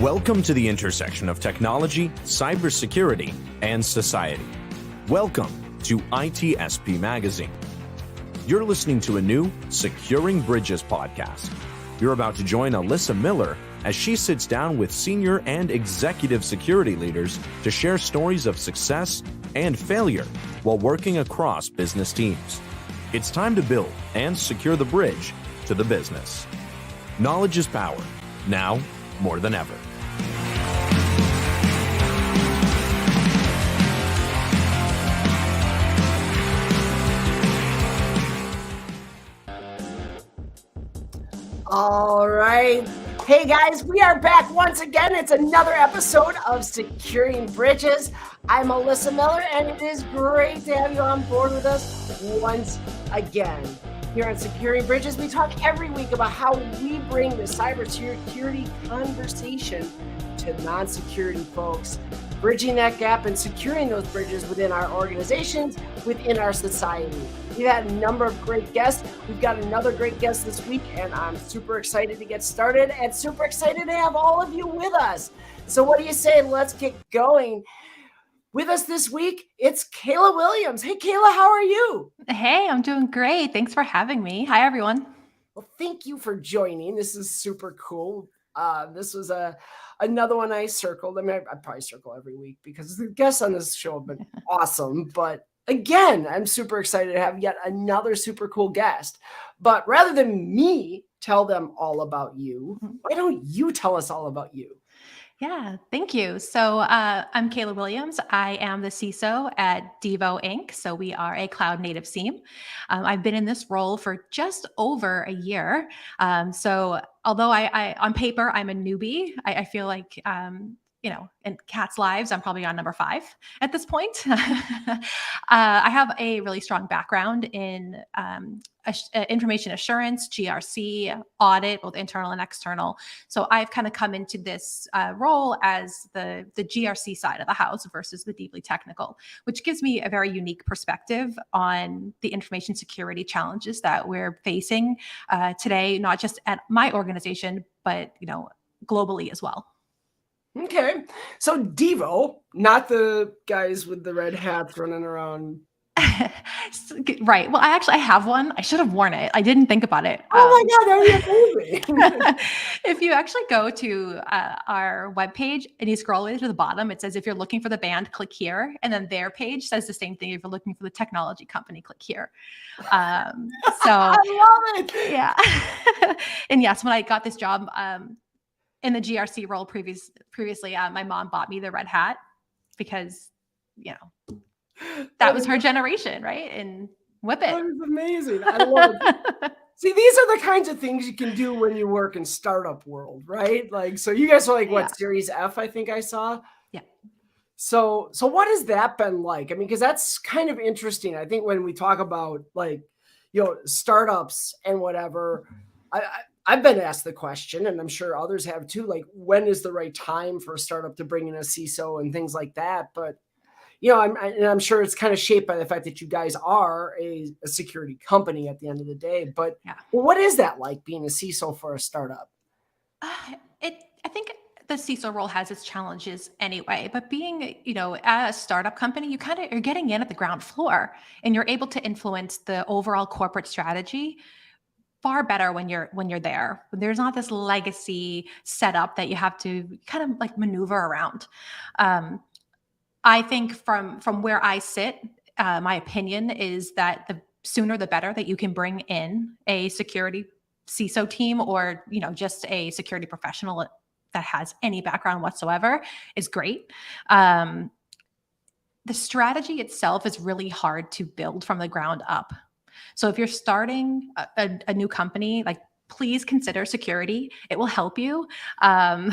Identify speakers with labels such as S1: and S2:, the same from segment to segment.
S1: Welcome to the intersection of technology, cybersecurity, and society. Welcome to ITSP Magazine. You're listening to a new Securing Bridges podcast. You're about to join Alyssa Miller as she sits down with senior and executive security leaders to share stories of success and failure while working across business teams. It's time to build and secure the bridge to the business. Knowledge is power, now more than ever.
S2: All right. Hey guys, we are back once again. It's another episode of Securing Bridges. I'm Alyssa Miller, and it is great to have you on board with us once again. Here on Securing Bridges, we talk every week about how we bring the cybersecurity conversation to non-security folks, bridging that gap and securing those bridges within our organizations, within our society. We've had a number of great guests. We've got another great guest this week, and I'm super excited to get started and super excited to have all of you with us. So what do you say? Let's get going. With us this week, it's Kayla Williams. Hey, Kayla, how are you?
S3: Hey, I'm doing great. Thanks for having me. Hi, everyone.
S2: Well, thank you for joining. This is super cool. This was another one I circled. I mean, I probably circle every week because the guests on this show have been awesome. But again, I'm super excited to have yet another super cool guest. But rather than me tell them all about you, why don't you tell us all about you?
S3: Yeah, thank you. So I'm Kayla Williams. I am the CISO at Devo Inc. So we are a cloud native team. I've been in this role for just over a year. So although I on paper, I'm a newbie, I feel like, in cats' lives, I'm probably on number 5 at this point. I have a really strong background in information assurance, GRC, audit, both internal and external. So I've kind of come into this role as the GRC side of the house versus the deeply technical, which gives me a very unique perspective on the information security challenges that we're facing today, not just at my organization, but globally as well.
S2: Okay. So Devo, not the guys with the red hats running around.
S3: Right. Well, I have one. I should have worn it. I didn't think about it.
S2: Oh my God, that would be amazing.
S3: If you actually go to our webpage and you scroll way to the bottom, it says, if you're looking for the band, click here. And then their page says the same thing. If you're looking for the technology company, click here. So
S2: I love it.
S3: Yeah. And yes, when I got this job, in the GRC role previously, my mom bought me the red hat because, that was her generation, right? And whip it.
S2: That is amazing. I love it. See, these are the kinds of things you can do when you work in startup world, right? Like, so you guys are like, what, Series F, I think I saw?
S3: Yeah.
S2: So what has that been like? I mean, because that's kind of interesting. I think when we talk about startups and whatever, I've been asked the question, and I'm sure others have too, like, when is the right time for a startup to bring in a CISO and things like that? But, I'm sure it's kind of shaped by the fact that you guys are a security company at the end of the day. But what is that like, being a CISO for a startup?
S3: I think the CISO role has its challenges anyway, but being, a startup company, you're getting in at the ground floor and you're able to influence the overall corporate strategy far better when you're there. There's not this legacy setup that you have to kind of like maneuver around. I think from where I sit, my opinion is that the sooner the better that you can bring in a security CISO team or just a security professional that has any background whatsoever is great. The strategy itself is really hard to build from the ground up. So if you're starting a new company, like, please consider security. It will help you. And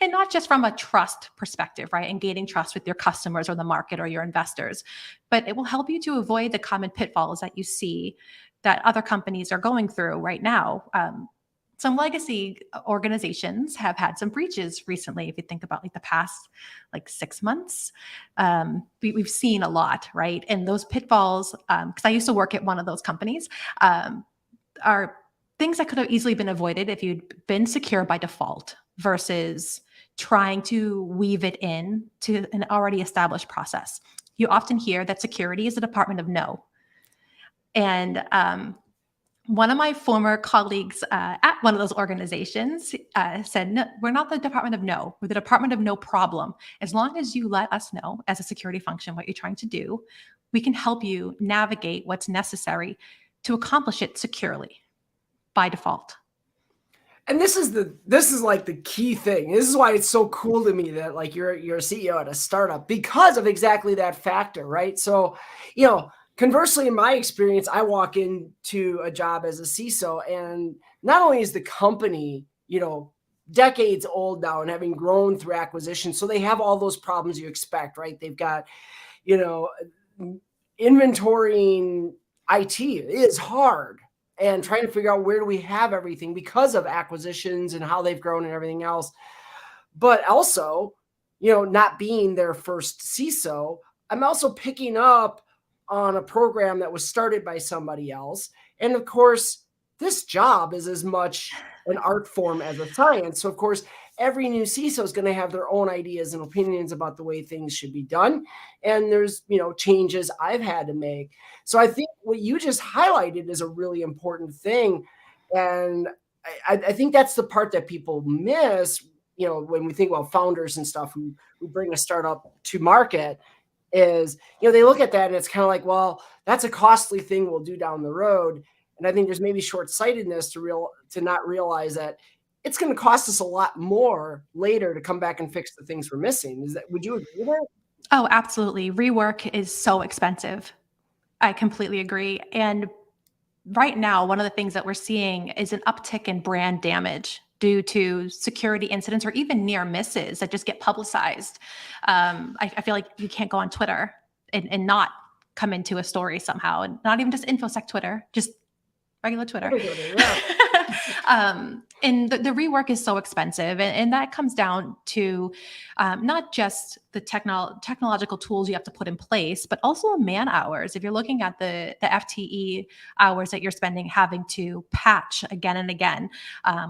S3: not just from a trust perspective, right? And gaining trust with your customers or the market or your investors, but it will help you to avoid the common pitfalls that you see that other companies are going through right now. Some legacy organizations have had some breaches recently. If you think about the past 6 months, we've seen a lot, right? And those pitfalls, because I used to work at one of those companies, are things that could have easily been avoided if you'd been secure by default versus trying to weave it in to an already established process. You often hear that security is a department of no. And one of my former colleagues at one of those organizations said, no, we're not the department of no, we're the department of no problem. As long as you let us know as a security function what you're trying to do, we can help you navigate what's necessary to accomplish it securely by default.
S2: And this is like the key thing. This is why it's so cool to me that like you're a CEO at a startup, because of exactly that factor, right? So, conversely, in my experience, I walk into a job as a CISO, and not only is the company, decades old now and having grown through acquisition, so they have all those problems you expect, right? They've got, inventorying IT is hard, and trying to figure out where do we have everything because of acquisitions and how they've grown and everything else. But also, not being their first CISO, I'm also picking up on a program that was started by somebody else. And of course, this job is as much an art form as a science. So of course, every new CISO is going to have their own ideas and opinions about the way things should be done. And there's, changes I've had to make. So I think what you just highlighted is a really important thing. And I think that's the part that people miss, when we think about founders and stuff who bring a startup to market, is, they look at that and it's kind of like, well, that's a costly thing we'll do down the road. And I think there's maybe short-sightedness to not realize that it's going to cost us a lot more later to come back and fix the things we're missing. Would you agree with that?
S3: Oh, absolutely. Rework is so expensive. I completely agree. And right now, one of the things that we're seeing is an uptick in brand damage due to security incidents or even near misses that just get publicized. I feel like you can't go on Twitter and not come into a story somehow, and not even just InfoSec Twitter, just regular Twitter. And the rework is so expensive. And that comes down to not just the technological tools you have to put in place, but also man hours. If you're looking at the FTE hours that you're spending having to patch again and again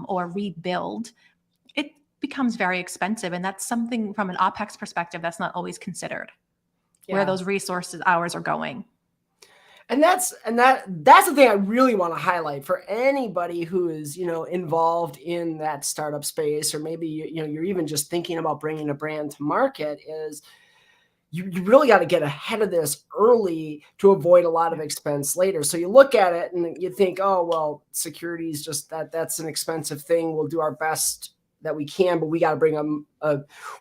S3: or rebuild, it becomes very expensive. And that's something from an OpEx perspective that's not always considered, where those resources hours are going.
S2: And that's the thing I really want to highlight for anybody who is, involved in that startup space, or maybe, you're even just thinking about bringing a brand to market, is you really got to get ahead of this early to avoid a lot of expense later. So you look at it and you think, oh, well, security is just that's an expensive thing. We'll do our best that we can, but we got to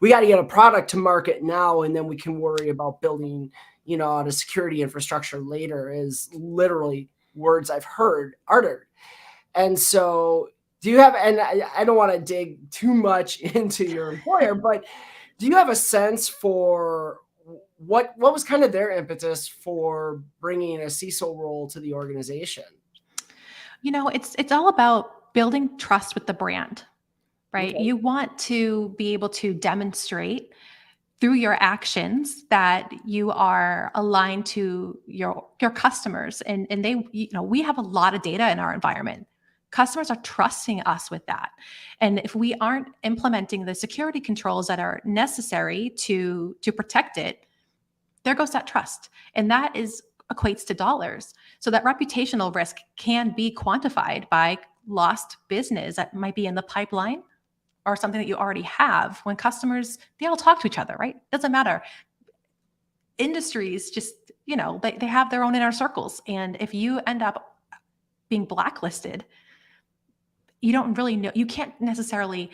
S2: we got to get a product to market now, and then we can worry about building on a security infrastructure later, is literally words I've heard uttered. And so do you have, and I don't want to dig too much into your employer, but do you have a sense for what was kind of their impetus for bringing a CISO role to the organization?
S3: It's all about building trust with the brand, right? Okay. You want to be able to demonstrate through your actions that you are aligned to your customers, and they, we have a lot of data in our environment. Customers are trusting us with that. And if we aren't implementing the security controls that are necessary to protect it, there goes that trust. And that equates to dollars. So that reputational risk can be quantified by lost business that might be in the pipeline, or something that you already have. When customers, they all talk to each other, right? Doesn't matter. Industries just, they have their own inner circles. And if you end up being blacklisted, you don't really know, you can't necessarily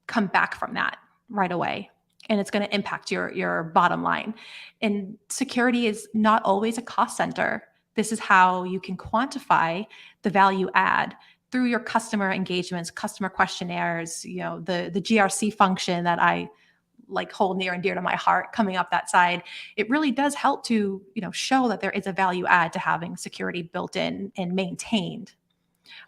S3: come back from that right away. And it's going to impact your bottom line. And security is not always a cost center. This is how you can quantify the value add through your customer engagements, customer questionnaires, the GRC function that I hold near and dear to my heart coming up that side. It really does help to, show that there is a value add to having security built in and maintained.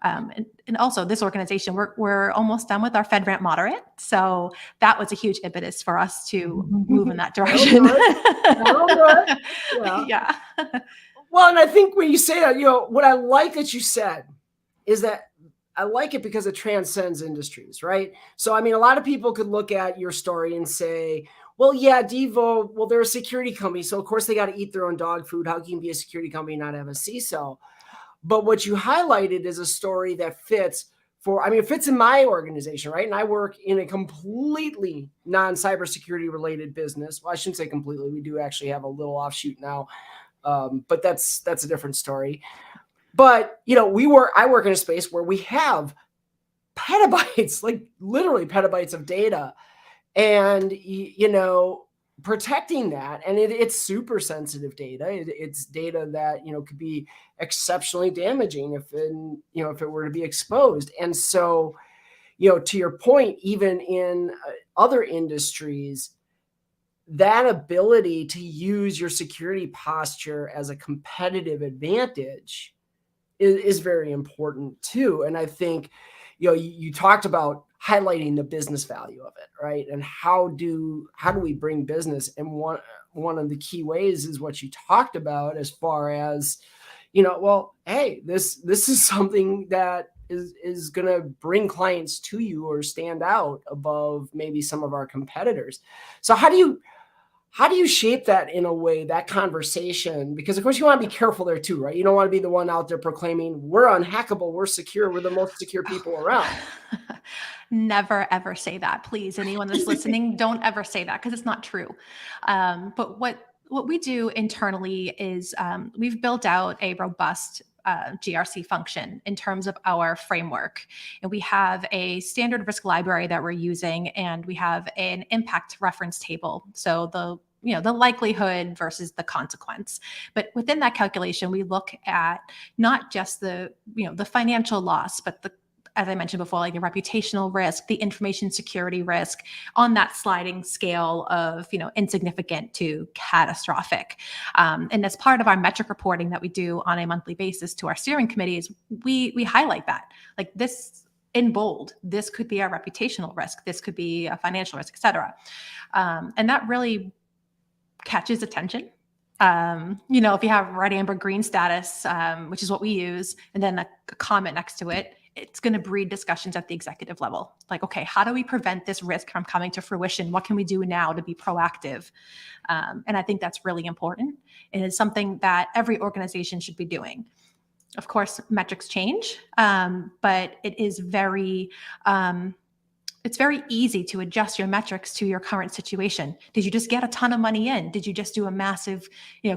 S3: And also this organization, we're almost done with our FedRAMP moderate. So that was a huge impetus for us to move in that direction.
S2: Yeah. Well, and I think when you say that, what I like that you said is that I like it because it transcends industries, right? So, I mean, a lot of people could look at your story and say, well, yeah, Devo, well, they're a security company. So, of course, they got to eat their own dog food. How can you be a security company and not have a CISO? But what you highlighted is a story that fits it fits in my organization, right? And I work in a completely non-cybersecurity related business. Well, I shouldn't say completely. We do actually have a little offshoot now, but that's a different story. But I work in a space where we have petabytes, like literally petabytes of data, and protecting that, and it's super sensitive data. It's data that could be exceptionally damaging if it were to be exposed. And so, to your point, even in other industries, that ability to use your security posture as a competitive advantage is very important too. And I think, you talked about highlighting the business value of it, right? And how do we bring business? And one of the key ways is what you talked about, as far as, well, hey, this is something that is going to bring clients to you or stand out above maybe some of our competitors. So how do you shape that in a way, that conversation? Because of course you want to be careful there too, right? You don't want to be the one out there proclaiming we're unhackable, we're secure, we're the most secure people around.
S3: Never, ever say that. Please, anyone that's listening, don't ever say that, because it's not true. But what we do internally is we've built out a robust GRC function in terms of our framework. And we have a standard risk library that we're using, and we have an impact reference table. So the likelihood versus the consequence. But within that calculation, we look at not just the financial loss, but as I mentioned before, like the reputational risk, the information security risk, on that sliding scale of, insignificant to catastrophic. And as part of our metric reporting that we do on a monthly basis to our steering committees, we highlight that, like, this in bold, this could be a reputational risk, this could be a financial risk, et cetera. And that really catches attention. If you have red, amber, green status, which is what we use, and then a comment next to it, it's going to breed discussions at the executive level. Like, okay, how do we prevent this risk from coming to fruition? What can we do now to be proactive? And I think that's really important. And it's something that every organization should be doing. Of course, metrics change, but it is it's very easy to adjust your metrics to your current situation. Did you just get a ton of money in? Did you just do a massive,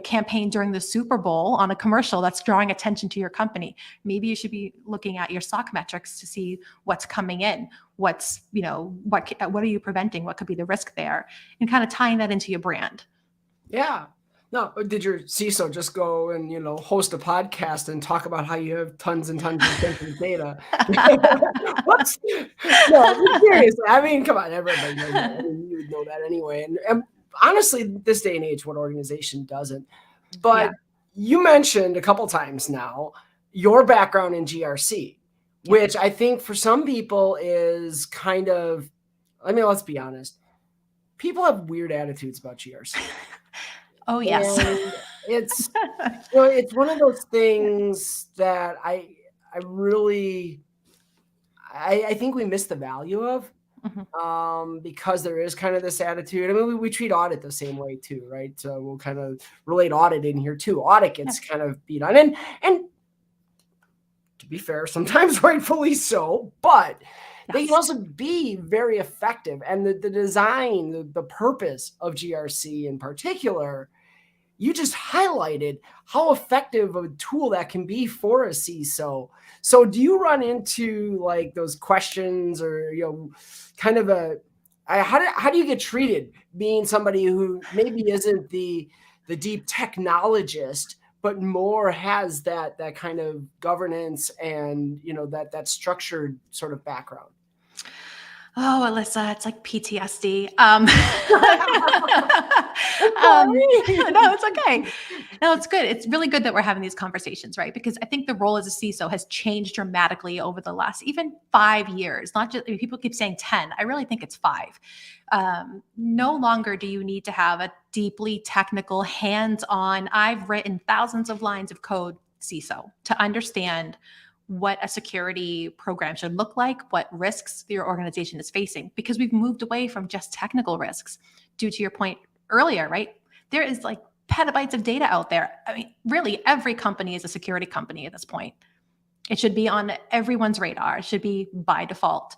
S3: campaign during the Super Bowl on a commercial that's drawing attention to your company? Maybe you should be looking at your SOC metrics to see what's coming in. What are you preventing? What could be the risk there? And kind of tying that into your brand.
S2: Yeah. No, did your CISO just go and, host a podcast and talk about how you have tons and tons of sensitive data? Whoops. No, seriously. I mean, come on, everybody knows that. I mean, you would know that anyway. And honestly, this day and age, what organization doesn't? But You mentioned a couple times now your background in GRC, which I think for some people is kind of, let's be honest. People have weird attitudes about GRC.
S3: Oh, yes.
S2: And it's, it's one of those things that I think we miss the value of, because there is kind of this attitude. I mean, we treat audit the same way too, right? So we'll kind of relate audit in here too. Audit gets kind of beat on, and to be fair, sometimes rightfully so, but they can also be very effective. And the design, the purpose of GRC in particular, you just highlighted how effective a tool that can be for a CISO. So do you run into like those questions, or, kind of how do you get treated being somebody who maybe isn't the deep technologist, but more has that kind of governance and, that structured sort of background?
S3: Oh, Alyssa, it's like PTSD. No, it's okay. No, it's good. It's really good that we're having these conversations, right? Because I think the role as a CISO has changed dramatically over the last even 5 years. Not just, people keep saying 10. I really think it's 5. No longer do you need to have a deeply technical, hands-on, I've written thousands of lines of code CISO to understand what a security program should look like, what risks your organization is facing, because we've moved away from just technical risks due to your point earlier, right? There is like petabytes of data out there. I mean, really, every company is a security company at this point. It should be on everyone's radar. It should be by default.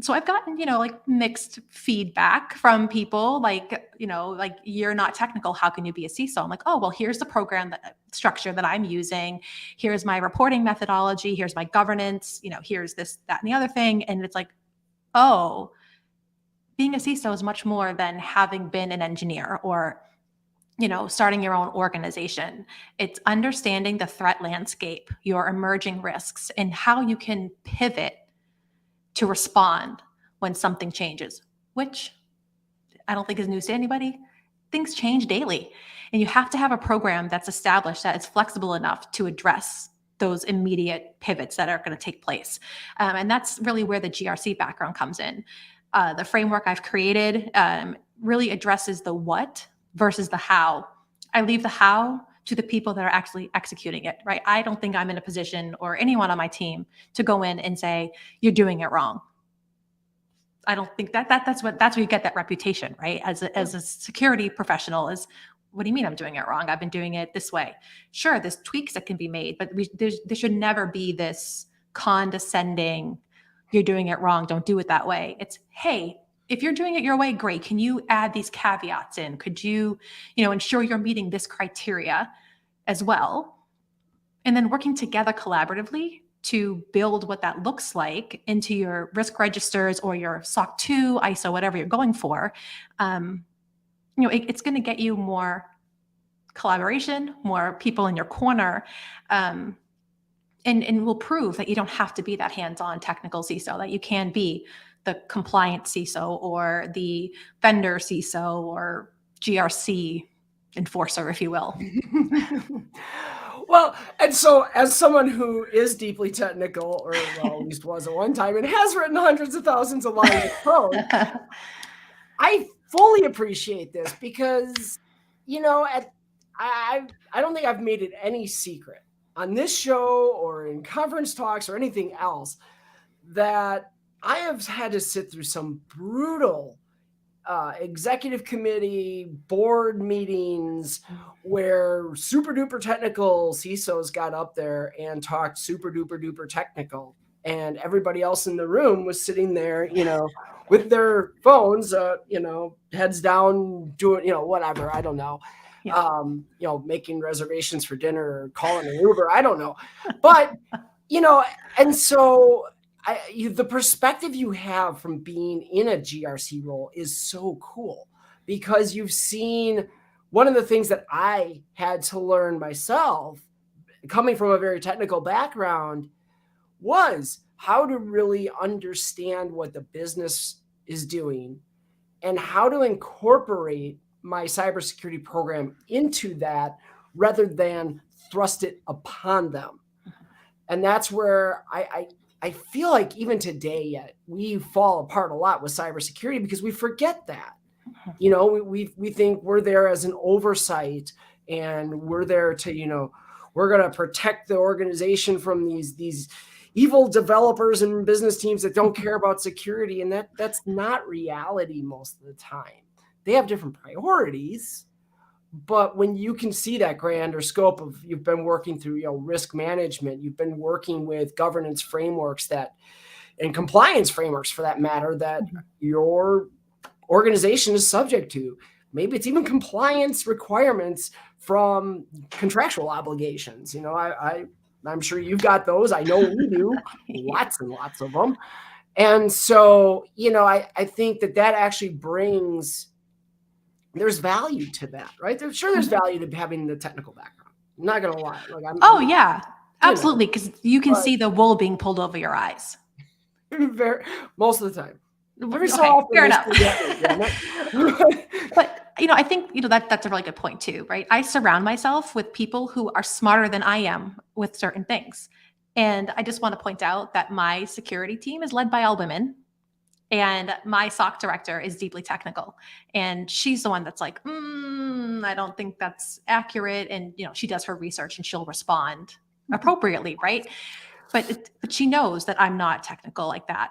S3: So I've gotten, like mixed feedback from people like, like, you're not technical. How can you be a CISO? I'm like, oh, well, here's the program structure that I'm using. Here's my reporting methodology. Here's my governance, here's this, that, and the other thing. And it's like, oh, being a CISO is much more than having been an engineer or starting your own organization. It's understanding the threat landscape, your emerging risks, and how you can pivot to respond when something changes, which I don't think is news to anybody. Things change daily. And you have to have a program that's established that is flexible enough to address those immediate pivots that are going to take place. And that's really where the GRC background comes in. The framework I've created really addresses the what versus the how. I leave the how to the people that are actually executing it, right? I don't think I'm in a position, or anyone on my team, to go in and say, you're doing it wrong. I don't think that's where you get that reputation, right? As a security professional, is, what do you mean I'm doing it wrong? I've been doing it this way. Sure, there's tweaks that can be made, but there should never be this condescending, you're doing it wrong, don't do it that way. It's, hey, if you're doing it your way, great. Can you add these caveats in? Could you, ensure you're meeting this criteria as well? And then working together collaboratively to build what that looks like into your risk registers or your SOC 2, ISO, whatever you're going for. It's going to get you more collaboration, more people in your corner, and will prove that you don't have to be that hands-on technical CISO, that you can be the compliance CISO or the vendor CISO or GRC enforcer, if you will.
S2: Well, and so as someone who is deeply technical, or at least was at one time, and has written hundreds of thousands of lines of code, I fully appreciate this because, I don't think I've made it any secret on this show or in conference talks or anything else that I have had to sit through some brutal executive committee board meetings where super duper technical CISOs got up there and talked super duper duper technical, and everybody else in the room was sitting there, with their phones, heads down, doing, whatever, I don't know. Yeah. Making reservations for dinner or calling an Uber, I don't know. But, and so the perspective you have from being in a GRC role is so cool, because you've seen one of the things that I had to learn myself, coming from a very technical background, was how to really understand what the business is doing and how to incorporate my cybersecurity program into that rather than thrust it upon them. And that's where I feel like even today yet we fall apart a lot with cybersecurity, because we forget that. We think we're there as an oversight, and we're there to, we're going to protect the organization from these evil developers and business teams that don't care about security. And that's not reality most of the time. They have different priorities, but when you can see that grander scope of, you've been working through, risk management, you've been working with governance frameworks and compliance frameworks for that matter, that your organization is subject to. Maybe it's even compliance requirements from contractual obligations. I'm sure you've got those. I know we do. Lots and lots of them. And so, I think that actually there's value to that, right? There's value to having the technical background. I'm not going to lie.
S3: Yeah, absolutely. Because you can see the wool being pulled over your eyes.
S2: Most of the time. Every so often.
S3: Fair enough. But, I think, that's a really good point too, right? I surround myself with people who are smarter than I am with certain things. And I just want to point out that my security team is led by all women. And my SOC director is deeply technical. And she's the one that's like, I don't think that's accurate. And, she does her research and she'll respond appropriately, right? But she knows that I'm not technical like that.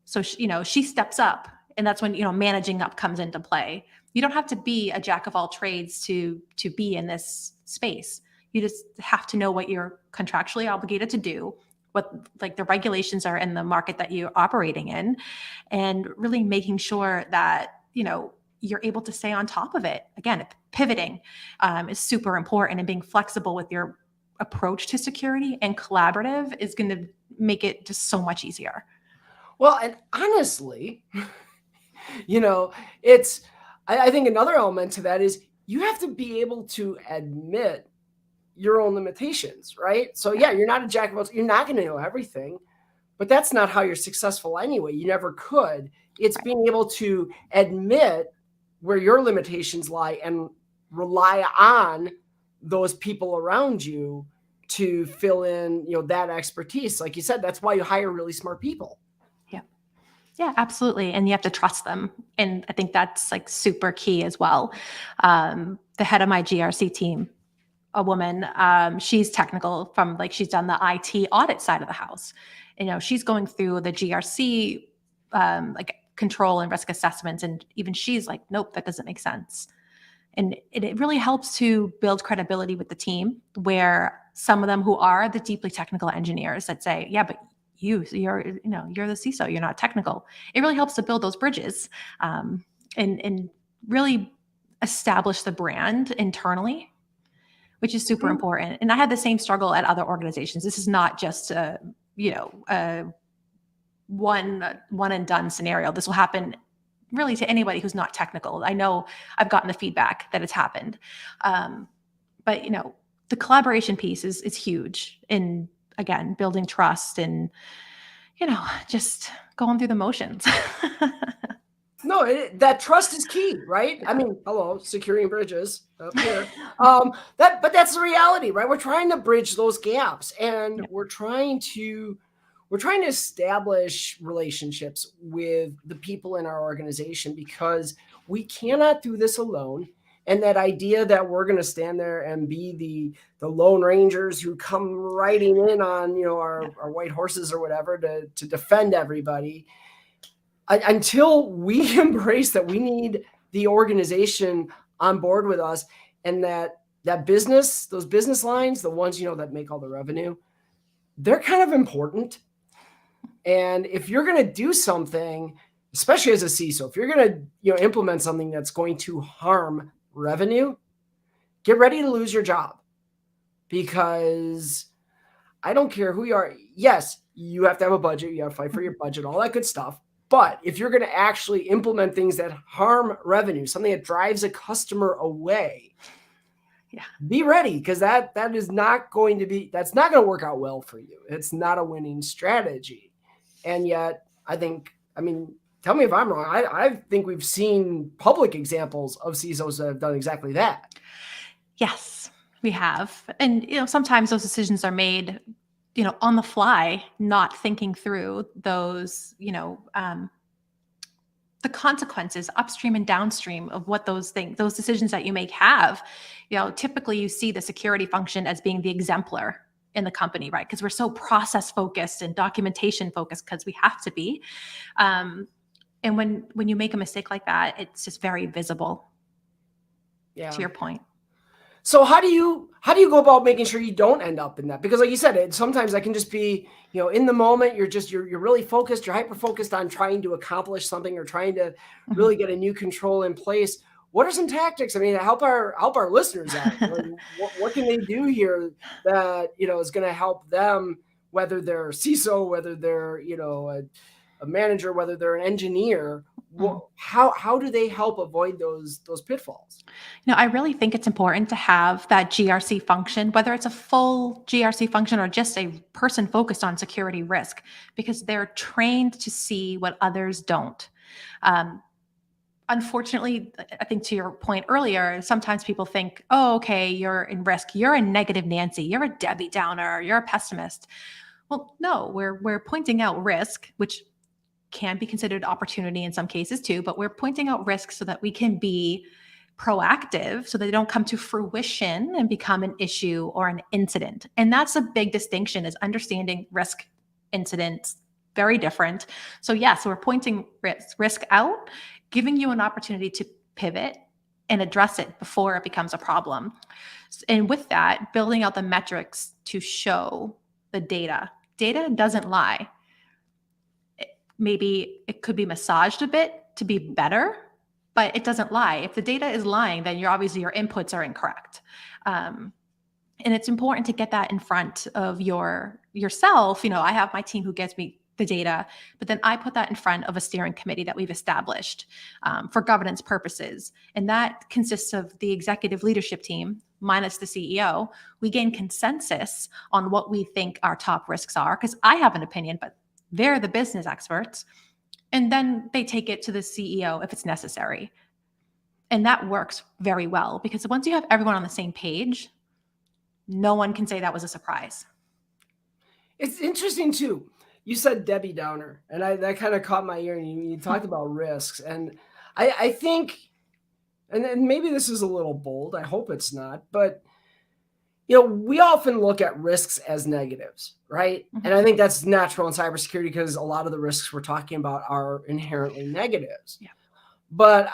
S3: So she steps up, and that's when managing up comes into play. You don't have to be a jack of all trades to be in this space. You just have to know what you're contractually obligated to do, what like the regulations are in the market that you're operating in, and really making sure that you're able to stay on top of it. Again, pivoting is super important, and being flexible with your approach to security and collaborative is going to make it just so much easier.
S2: Well, and honestly, I think another element to that is you have to be able to admit your own limitations, right? So yeah, you're not a jack of all, you're not going to know everything, but that's not how you're successful anyway. You never could. It's being able to admit where your limitations lie and rely on those people around you to fill in, that expertise. Like you said, that's why you hire really smart people.
S3: Yeah, absolutely. And you have to trust them. And I think that's like super key as well. The head of my GRC team, a woman, she's technical from she's done the IT audit side of the house. She's going through the GRC control and risk assessments. And even she's like, nope, that doesn't make sense. And it really helps to build credibility with the team, where some of them who are the deeply technical engineers that say, yeah, but you're the CISO, you're not technical. It really helps to build those bridges and really establish the brand internally, which is super important. And I had the same struggle at other organizations. This is not just a one and done scenario. This will happen really to anybody who's not technical. I know I've gotten the feedback that it's happened. But the collaboration piece is huge in, again, building trust and, just going through the motions.
S2: No, that trust is key, right? I mean, hello, securing bridges up here. But that's the reality, right? We're trying to bridge those gaps, and we're trying to establish relationships with the people in our organization, because we cannot do this alone. And that idea that we're going to stand there and be the Lone Rangers who come riding in on our white horses or whatever to defend everybody, until we embrace that we need the organization on board with us, and that business, those business lines, the ones that make all the revenue, they're kind of important. And if you're going to do something, especially as a CISO, if you're going to implement something that's going to harm revenue, get ready to lose your job, because I don't care who you are. Yes, you have to have a budget. You have to fight for your budget, all that good stuff. But if you're going to actually implement things that harm revenue, something that drives a customer away, be ready, because that's not going to work out well for you. It's not a winning strategy. And yet, tell me if I'm wrong, I think we've seen public examples of CISOs that have done exactly that.
S3: Yes, we have. And, sometimes those decisions are made, on the fly, not thinking through those, the consequences upstream and downstream of what those decisions that you make have. Typically you see the security function as being the exemplar in the company, right? Because we're so process focused and documentation focused, because we have to be. And when you make a mistake like that, it's just very visible. Yeah. To your point.
S2: So how do you go about making sure you don't end up in that? Because like you said, sometimes that can just be, in the moment, you're really focused, you're hyper focused on trying to accomplish something or trying to really get a new control in place. What are some tactics? To help our listeners out. What can they do here that is going to help them, whether they're CISO, whether they're a manager, whether they're an engineer? How do they help avoid those pitfalls?
S3: I really think it's important to have that GRC function, whether it's a full GRC function or just a person focused on security risk, because they're trained to see what others don't. Unfortunately, I think to your point earlier, sometimes people think, oh, okay, you're in risk. You're a negative Nancy. You're a Debbie Downer. You're a pessimist. Well, no, we're pointing out risk, which can be considered opportunity in some cases too, but we're pointing out risk so that we can be proactive so that they don't come to fruition and become an issue or an incident. And that's a big distinction, is understanding risk, incidents, very different. So yes, we're pointing risk out, giving you an opportunity to pivot and address it before it becomes a problem. And with that, building out the metrics to show the data. Data doesn't lie. Maybe it could be massaged a bit to be better, but it doesn't lie. If the data is lying, then obviously your inputs are incorrect. And it's important to get that in front of yourself. I have my team who gets me the data, but then I put that in front of a steering committee that we've established for governance purposes. And that consists of the executive leadership team minus the CEO. We gain consensus on what we think our top risks are, because I have an opinion, but they're the business experts. And then they take it to the CEO if it's necessary. And that works very well, because once you have everyone on the same page, no one can say that was a surprise.
S2: It's interesting too. You said Debbie Downer, and that kind of caught my ear. And you talked about risks, and I think, and maybe this is a little bold. I hope it's not, but we often look at risks as negatives, right? Mm-hmm. And I think that's natural in cybersecurity, because a lot of the risks we're talking about are inherently negatives. Yeah. But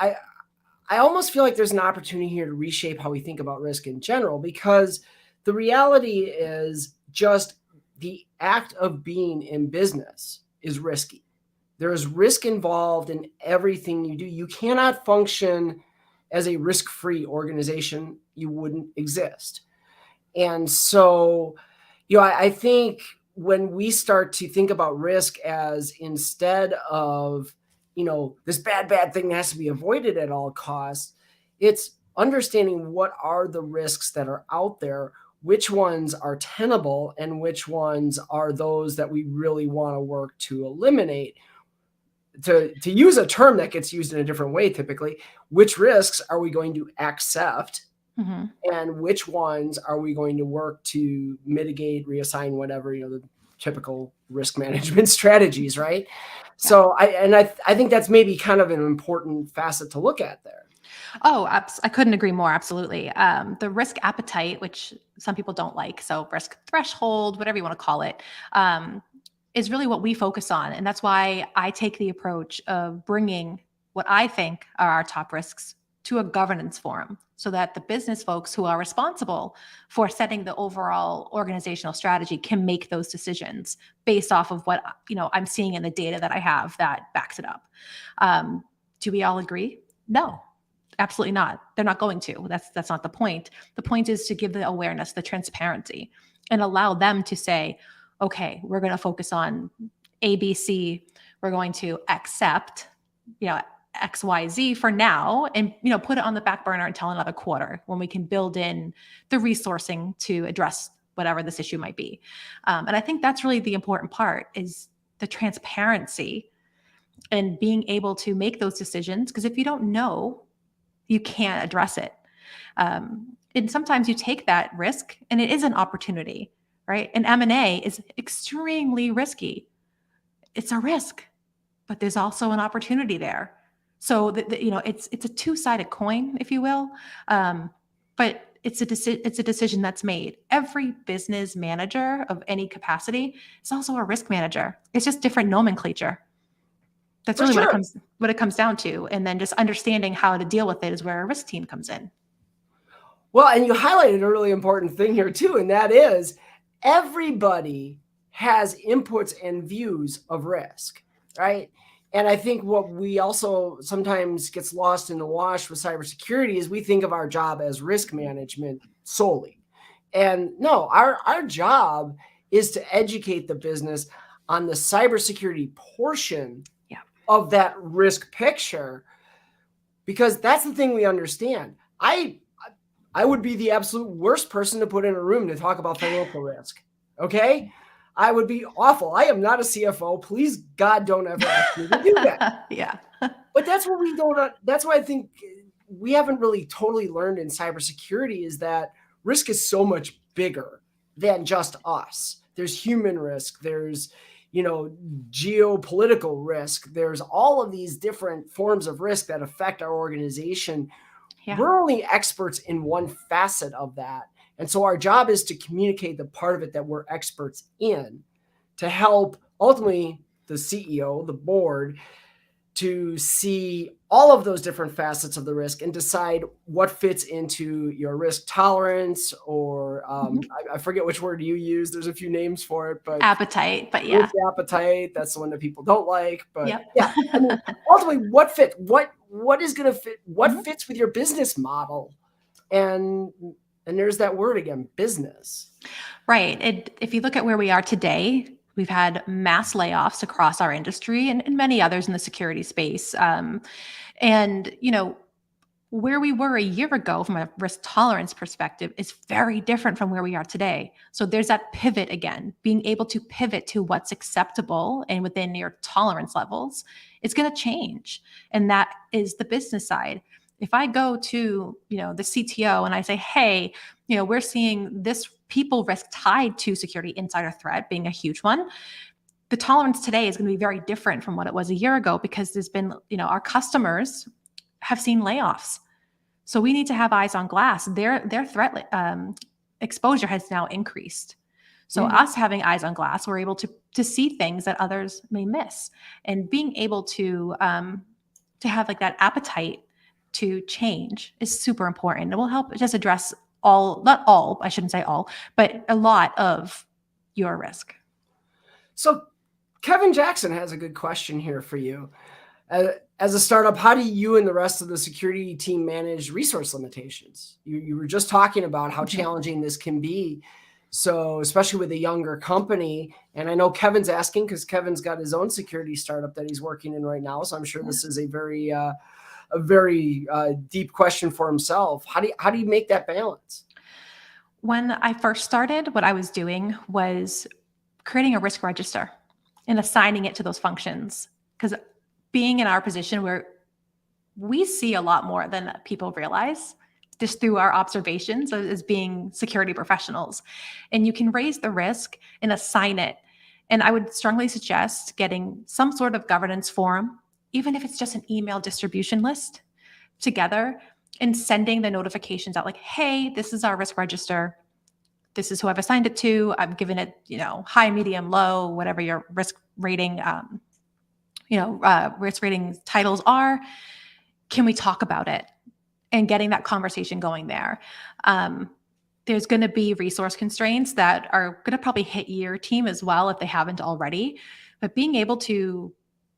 S2: I almost feel like there's an opportunity here to reshape how we think about risk in general, because the reality is just the act of being in business is risky. There is risk involved in everything you do. You cannot function as a risk-free organization. You wouldn't exist. And so, I think when we start to think about risk as, instead of, this bad thing that has to be avoided at all costs, it's understanding what are the risks that are out there, which ones are tenable, and which ones are those that we really want to work to eliminate. To use a term that gets used in a different way typically, which risks are we going to accept? Mm-hmm. And which ones are we going to work to mitigate, reassign, whatever, the typical risk management strategies, right? Yeah. So I think that's maybe kind of an important facet to look at there.
S3: Oh, I couldn't agree more. Absolutely. The risk appetite, which some people don't like, so risk threshold, whatever you want to call it, is really what we focus on. And that's why I take the approach of bringing what I think are our top risks to a governance forum, so that the business folks who are responsible for setting the overall organizational strategy can make those decisions based off of what I'm seeing in the data that I have that backs it up. Do we all agree? No, absolutely not. They're not going to. That's not the point. The point is to give the awareness, the transparency, and allow them to say, okay, we're going to focus on ABC. We're going to accept, XYZ for now, and put it on the back burner until another quarter when we can build in the resourcing to address whatever this issue might be. And I think that's really the important part, is the transparency and being able to make those decisions, because if you don't know, you can't address it. And sometimes you take that risk and it is an opportunity, right? And M&A is extremely risky. It's a risk, but there's also an opportunity there. So it's a two-sided coin, if you will, but it's a decision that's made. Every business manager of any capacity is also a risk manager. It's just different nomenclature. That's really what it comes down to, and then just understanding how to deal with it is where a risk team comes in.
S2: Well, and you highlighted a really important thing here too, and that is everybody has inputs and views of risk, right? And I think what we also sometimes gets lost in the wash with cybersecurity is we think of our job as risk management solely. And no, our job is to educate the business on the cybersecurity portion of that risk picture, because that's the thing we understand. I would be the absolute worst person to put in a room to talk about financial risk. Okay? I would be awful. I am not a CFO. Please, God, don't ever ask me to do that.
S3: Yeah.
S2: But that's what we don't. That's why I think we haven't really totally learned in cybersecurity, is that risk is so much bigger than just us. There's human risk. There's, geopolitical risk. There's all of these different forms of risk that affect our organization.
S3: Yeah.
S2: we're only experts in one facet of that. And so our job is to communicate the part of it that we're experts in to help ultimately the CEO, the board, to see all of those different facets of the risk and decide what fits into your risk tolerance or I forget which word you use. There's a few names for it, but
S3: Appetite, but yeah.
S2: risk appetite, that's the one that people don't like. But
S3: Yep.
S2: yeah, I mean, ultimately, what fit? What is going to fit? What
S3: Mhm.
S2: fits with your business model? And there's that word again, business.
S3: Right. If you look at where we are today, we've had mass layoffs across our industry and many others in the security space. And, where we were a year ago from a risk tolerance perspective is very different from where we are today. So there's that pivot again, being able to pivot to what's acceptable and within your tolerance levels. It's going to change. And that is the business side. If I go to, the CTO and I say, hey, we're seeing this people risk tied to security insider threat being a huge one. The tolerance today is going to be very different from what it was a year ago because there's been, our customers have seen layoffs. So we need to have eyes on glass. Their threat exposure has now increased. So us having eyes on glass, we're able to see things that others may miss, and being able to have like that appetite to change is super important. It will help just address not all, I shouldn't say all, but a lot of your risk.
S2: So Kevin Jackson has a good question here for you. As a startup, how do you and the rest of the security team manage resource limitations? You were just talking about how challenging this can be. So especially with a younger company, and I know Kevin's asking because Kevin's got his own security startup that he's working in right now. So I'm sure this is a very deep question for himself. How do you make that balance?
S3: When I first started, what I was doing was creating a risk register and assigning it to those functions. Because being in our position where we see a lot more than people realize just through our observations as being security professionals. And you can raise the risk and assign it. And I would strongly suggest getting some sort of governance forum, even if it's just an email distribution list together and sending the notifications out like, hey, this is our risk register. This is who I've assigned it to. I've given it, high, medium, low, whatever your risk rating, risk rating titles are. Can we talk about it? And getting that conversation going there. There's going to be resource constraints that are going to probably hit your team as well if they haven't already. But being able to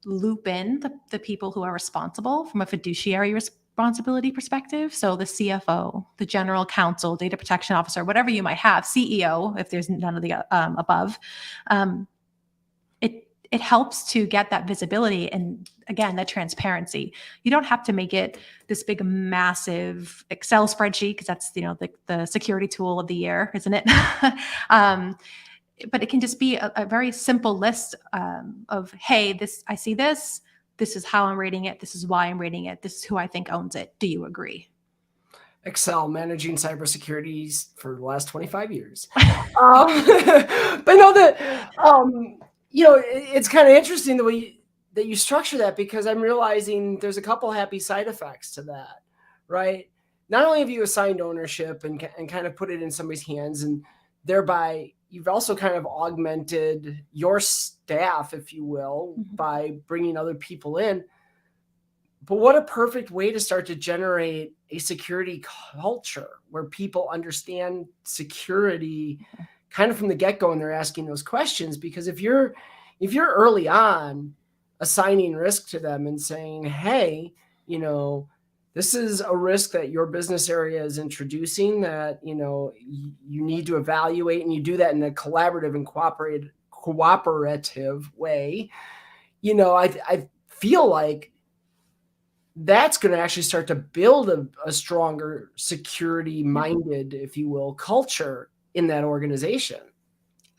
S3: loop in the people who are responsible from a fiduciary responsibility perspective. So the CFO, the general counsel, data protection officer, whatever you might have, CEO, if there's none of the above, it helps to get that visibility and, again, that transparency. You don't have to make it this big, massive Excel spreadsheet because that's, the security tool of the year, isn't it? But it can just be a very simple list of, hey, I see this. This is how I'm rating it. This is why I'm rating it. This is who I think owns it. Do you agree?
S2: Excel, managing cybersecurity for the last 25 years. But no, it's kind of interesting the way that you structure that, because I'm realizing there's a couple happy side effects to that, right? Not only have you assigned ownership and kind of put it in somebody's hands, and thereby you've also kind of augmented your staff, if you will, by bringing other people in. But what a perfect way to start to generate a security culture where people understand security kind of from the get-go and they're asking those questions. Because if you're early on assigning risk to them and saying, hey, this is a risk that your business area is introducing that, you need to evaluate, and you do that in a collaborative and cooperative way, I feel like that's going to actually start to build a stronger security-minded, if you will, culture in that organization.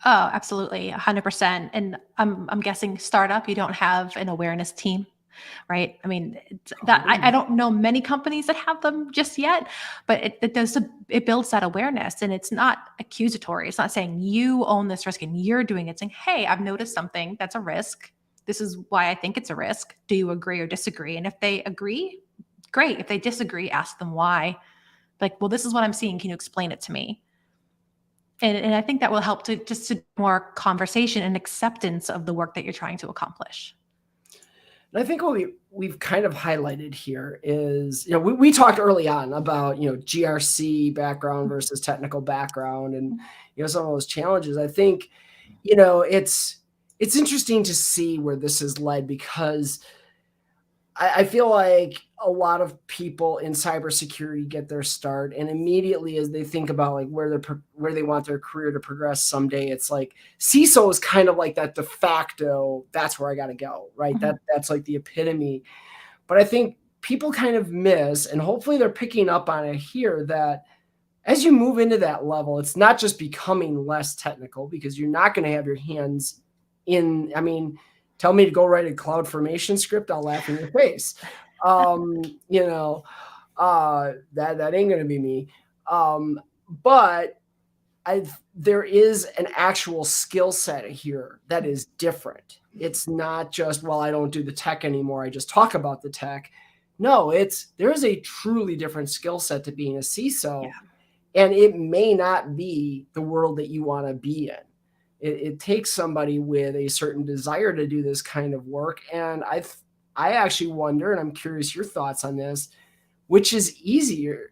S3: Oh, absolutely, 100%. And I'm guessing startup, you don't have an awareness team, right? I mean, I don't know many companies that have them just yet, but it builds that awareness, and it's not accusatory. It's not saying you own this risk and you're doing it. It's saying, hey, I've noticed something that's a risk. This is why I think it's a risk. Do you agree or disagree? And if they agree, Great. If they disagree, ask them why. Like, well, this is what I'm seeing. Can you explain it to me? And I think that will help to more conversation and acceptance of the work that you're trying to accomplish.
S2: And I think what we've kind of highlighted here is, we talked early on about, GRC background versus technical background and, some of those challenges. I think, it's interesting to see where this has led, because I feel like a lot of people in cybersecurity get their start, and immediately as they think about like where they want their career to progress someday, it's like CISO is kind of like that de facto. That's where I got to go, right?
S3: Mm-hmm.
S2: That's like the epitome. But I think people kind of miss, and hopefully they're picking up on it here, that as you move into that level, it's not just becoming less technical, because you're not going to have your hands in. I mean, tell me to go write a cloud formation script, I'll laugh in your face. That ain't going to be me. But there is an actual skill set here that is different. It's not just, well, I don't do the tech anymore, I just talk about the tech. No, there is a truly different skill set to being a CISO, and it may not be the world that you want to be in. It takes somebody with a certain desire to do this kind of work. And I actually wonder, and I'm curious your thoughts on this, which is easier?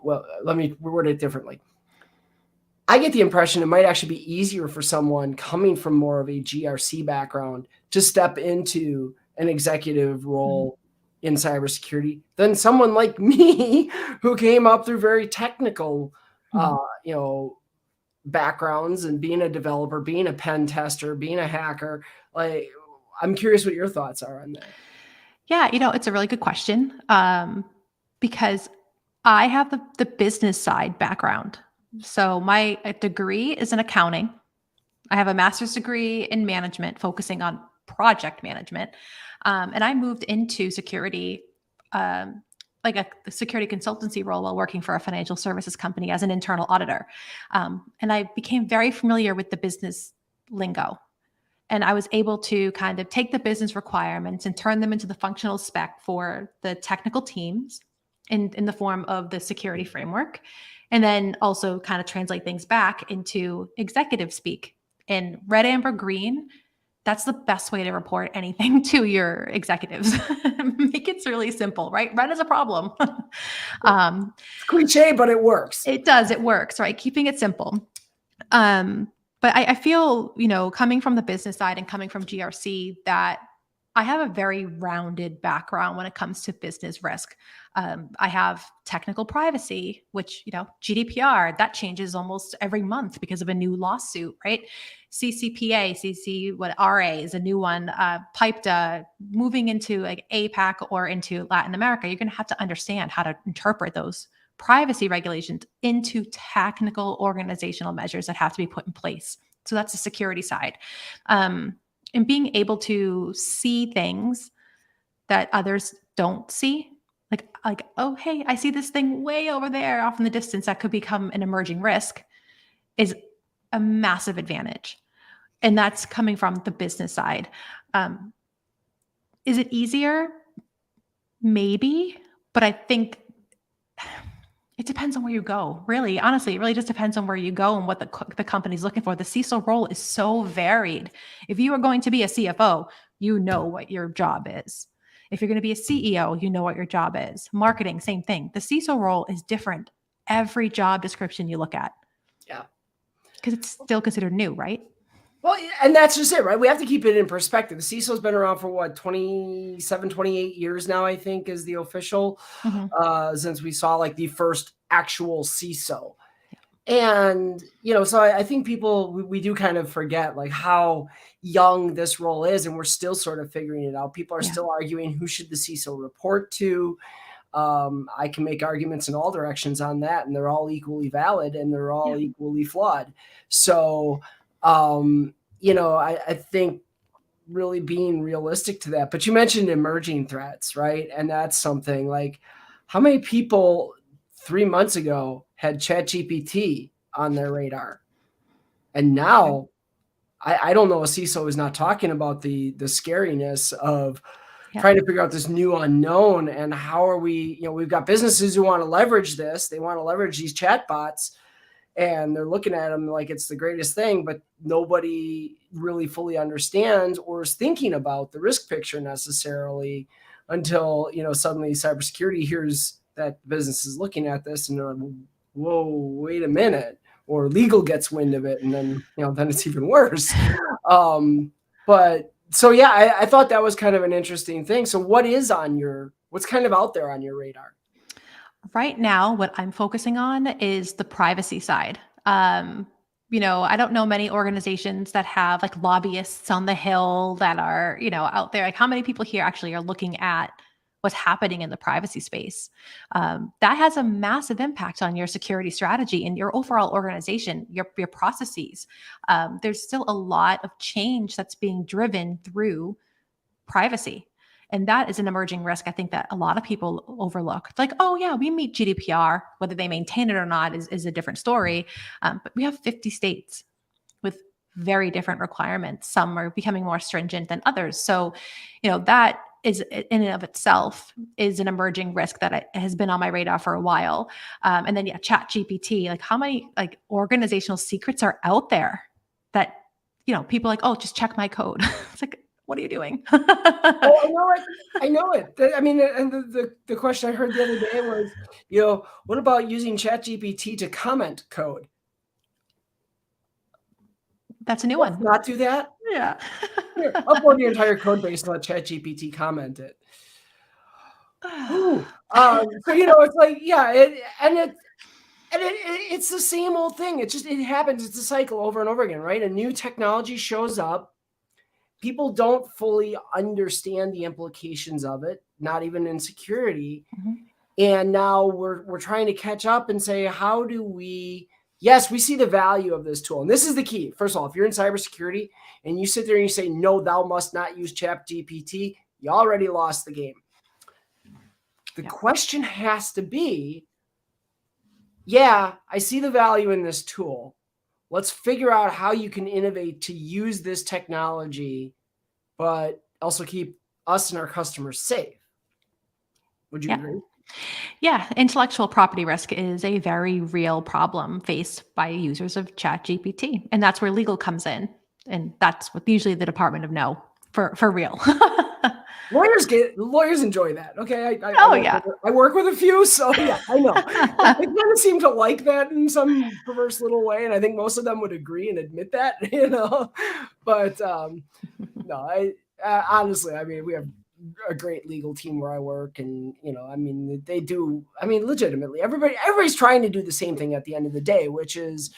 S2: Let me word it differently. I get the impression it might actually be easier for someone coming from more of a GRC background to step into an executive role in cybersecurity than someone like me who came up through very technical, backgrounds, and being a developer, being a pen tester, being a hacker. Like, I'm curious what your thoughts are on that.
S3: Yeah, it's a really good question, because I have the business side background. So my degree is in accounting. I have a master's degree in management, focusing on project management. And I moved into security, like a security consultancy role, while working for a financial services company as an internal auditor. And I became very familiar with the business lingo. And I was able to kind of take the business requirements and turn them into the functional spec for the technical teams in the form of the security framework. And then also kind of translate things back into executive speak. In red, amber, green, that's the best way to report anything to your executives. Make it really simple, right? Red is a problem.
S2: It's cliche, but it works.
S3: It does. It works, right? Keeping it simple. But I feel, coming from the business side and coming from GRC, that I have a very rounded background when it comes to business risk. I have technical privacy, which, GDPR, that changes almost every month because of a new lawsuit, right? CCPA, RA is a new one, piped, moving into like APAC or into Latin America. You're going to have to understand how to interpret those privacy regulations into technical organizational measures that have to be put in place. So that's the security side. And being able to see things that others don't see, like, oh, hey, I see this thing way over there off in the distance that could become an emerging risk, is a massive advantage. And that's coming from the business side. Is it easier? Maybe, but I think it depends on where you go. Really, honestly, it really just depends on where you go and what the company's looking for. The CISO role is so varied. If you are going to be a CFO, you know what your job is. If you're going to be a CEO, you know what your job is. Marketing, same thing. The CISO role is different every job description you look at.
S2: Yeah.
S3: Because it's still considered new, right?
S2: Well, and that's just it, right? We have to keep it in perspective. The CISO's been around for what, 27, 28 years now, I think, is the official, since we saw like the first actual CISO. And, so I think we do kind of forget like how young this role is, and we're still sort of figuring it out. People are still arguing who should the CISO report to. I can make arguments in all directions on that, and they're all equally valid and they're all equally flawed. So, I think really being realistic to that. But you mentioned emerging threats, right? And that's something like, how many people 3 months ago had ChatGPT on their radar? And now I don't know, a CISO is not talking about the scariness of trying to figure out this new unknown, and how are we, we've got businesses who want to leverage this. They want to leverage these chatbots, and they're looking at them like it's the greatest thing, but nobody really fully understands or is thinking about the risk picture necessarily until, suddenly cybersecurity hears that business is looking at this and they're like, whoa, wait a minute, or legal gets wind of it. And then, then it's even worse. But so, yeah, I thought that was kind of an interesting thing. So what's kind of out there on your radar?
S3: Right now, what I'm focusing on is the privacy side. I don't know many organizations that have like lobbyists on the Hill that are, out there. Like, how many people here actually are looking at what's happening in the privacy space? That has a massive impact on your security strategy and your overall organization, your processes. There's still a lot of change that's being driven through privacy. And that is an emerging risk, I think, that a lot of people overlook. It's like, oh, yeah, we meet GDPR. Whether they maintain it or not is a different story. But we have 50 states with very different requirements. Some are becoming more stringent than others. So, that is in and of itself is an emerging risk that has been on my radar for a while. And then, Chat GPT, like how many like organizational secrets are out there that, people are like, oh, just check my code. It's like, what are you doing?
S2: Oh, I know it. I mean, and the question I heard the other day was, what about using ChatGPT to comment code?
S3: That's a new one.
S2: Not do that?
S3: Yeah.
S2: Here, upload your entire code base and let ChatGPT comment it. So, it's like, yeah, it's the same old thing. It happens. It's a cycle over and over again, right? A new technology shows up. People don't fully understand the implications of it, not even in security. Mm-hmm. And now we're trying to catch up and say, how do we, yes, we see the value of this tool. And this is the key. First of all, if you're in cybersecurity and you sit there and you say, no, thou must not use ChatGPT, you already lost the game. The question has to be, I see the value in this tool. Let's figure out how you can innovate to use this technology, but also keep us and our customers safe. Would you agree?
S3: Yeah, intellectual property risk is a very real problem faced by users of ChatGPT, and that's where legal comes in, and that's what usually the Department of No for real.
S2: Lawyers enjoy that. Okay. I work with a few, so yeah, I know. They kind of seem to like that in some perverse little way. And I think most of them would agree and admit that, but no, honestly, I mean, we have a great legal team where I work, and, they do, legitimately, everybody's trying to do the same thing at the end of the day, which is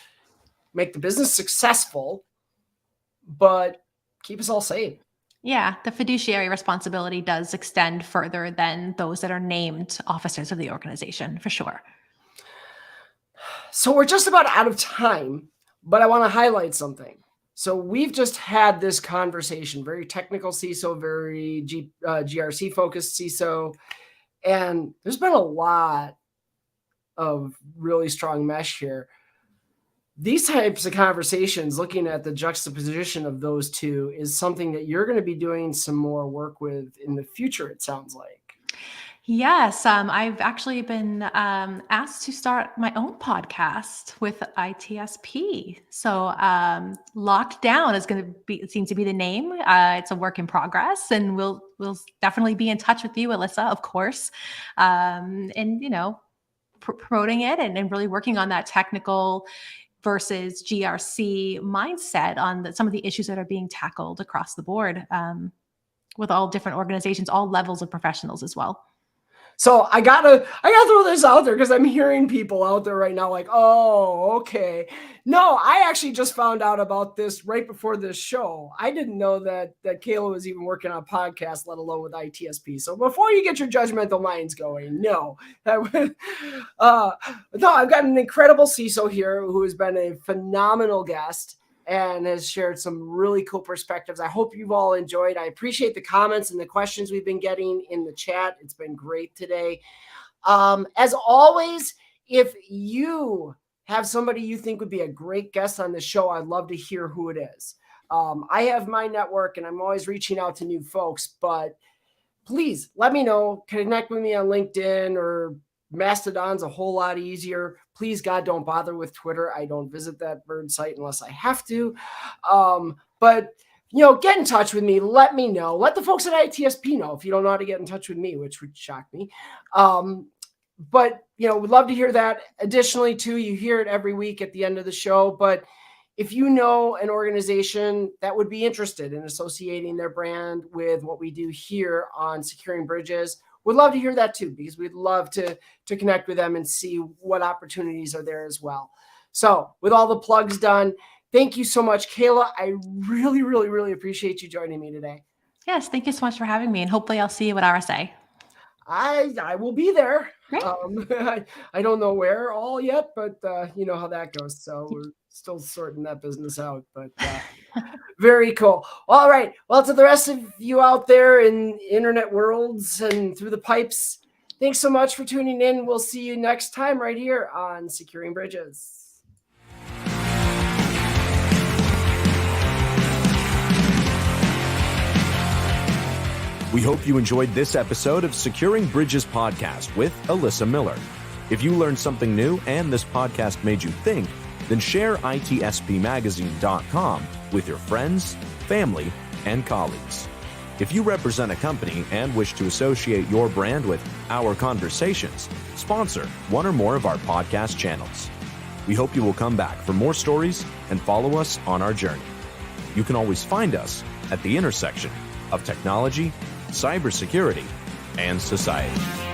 S2: make the business successful, but keep us all safe.
S3: Yeah, the fiduciary responsibility does extend further than those that are named officers of the organization, for sure.
S2: So we're just about out of time, but I want to highlight something. So we've just had this conversation, very technical CISO, very GRC focused CISO, and there's been a lot of really strong mesh here. These types of conversations, looking at the juxtaposition of those two, is something that you're going to be doing some more work with in the future, it sounds like.
S3: Yes, I've actually been asked to start my own podcast with ITSP. So Locked Down is going to seems to be the name. It's a work in progress, and we'll definitely be in touch with you, Alyssa, of course, and promoting it and really working on that technical versus GRC mindset on some of the issues that are being tackled across the board with all different organizations, all levels of professionals as well.
S2: So I gotta throw this out there because I'm hearing people out there right now like, oh, okay. No, I actually just found out about this right before this show. I didn't know that Kayla was even working on a podcast, let alone with ITSP. So before you get your judgmental minds going, no. No, I've got an incredible CISO here who has been a phenomenal guest and has shared some really cool perspectives. I hope you've all enjoyed. I appreciate the comments and the questions we've been getting in the chat. It's been great today. As always, if you have somebody you think would be a great guest on the show, I'd love to hear who it is. I have my network and I'm always reaching out to new folks, but please let me know. Connect with me on LinkedIn, or Mastodon's a whole lot easier. Please, God, don't bother with Twitter. I don't visit that bird site unless I have to. But get in touch with me. Let me know. Let the folks at ITSP know if you don't know how to get in touch with me, which would shock me. But we'd love to hear that. Additionally, too, you hear it every week at the end of the show. But if you know an organization that would be interested in associating their brand with what we do here on Securing Bridges, we'd love to hear that too, because we'd love to connect with them and see what opportunities are there as well. So with all the plugs done, thank you so much, Kayla. I really, really, really appreciate you joining me today.
S3: Yes, thank you so much for having me, and hopefully I'll see you at RSA.
S2: I will be there.
S3: Great.
S2: I don't know where all yet, but you know how that goes. So we're still sorting that business out, but very cool. All right. Well, to the rest of you out there in internet worlds and through the pipes, thanks so much for tuning in. We'll see you next time right here on Securing Bridges.
S1: We hope you enjoyed this episode of Securing Bridges podcast with Alyssa Miller. If you learned something new and this podcast made you think, then share itspmagazine.com with your friends, family, and colleagues. If you represent a company and wish to associate your brand with our conversations, sponsor one or more of our podcast channels. We hope you will come back for more stories and follow us on our journey. You can always find us at the intersection of technology, cybersecurity, and society.